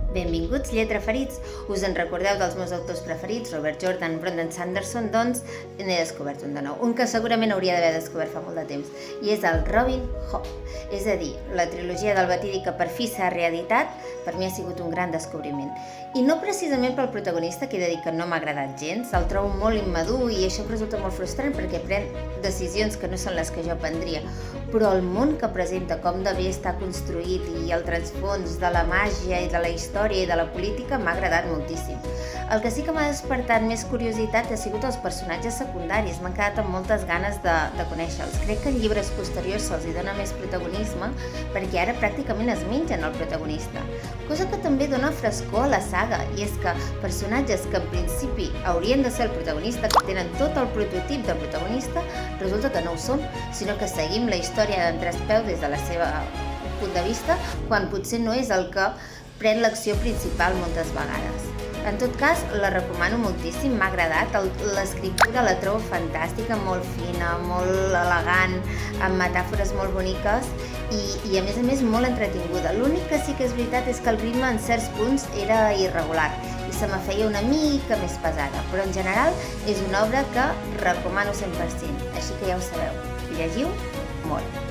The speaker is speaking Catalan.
Benvinguts, lletraferits! Us en recordeu dels meus autors preferits, Robert Jordan, Brandon Sanderson? Doncs n'he descobert un de nou, un que segurament hauria d'haver descobert fa molt de temps, i és el Robin Hood. És a dir, la trilogia del Batidi que per fi s'ha reeditat, per mi ha sigut un gran descobriment. I no precisament pel protagonista, que he de dir que no m'ha agradat gens, el trobo molt immadur i això em resulta molt frustrant perquè pren decisions que no són les que jo prendria, però el món que presenta, com de bé està construït i el transfons de la màgia i de la història i de la política m'ha agradat moltíssim. El que sí que m'ha despertat més curiositat ha sigut els personatges secundaris, m'han quedat amb moltes ganes de conèixer-los. Crec que en llibres posteriors se'ls dona més protagonisme perquè ara pràcticament es mengen el protagonista, cosa que també dona frescor a la saga, i és que personatges que en principi haurien de ser el protagonista, que tenen tot el prototip del protagonista, resulta que no ho són, sinó que seguim la història d'entreespeu des de la seva punt de vista, quan potser no és el que pren l'acció principal moltes vegades. En tot cas, la recomano moltíssim, m'ha agradat, l'escriptura la trobo fantàstica, molt fina, molt elegant, amb metàfores molt boniques i a més molt entretinguda. L'únic que sí que és veritat és que el ritme en certs punts era irregular i se me feia una mica més pesada, però en general és una obra que recomano 100%, així que ja ho sabeu, llegiu molt.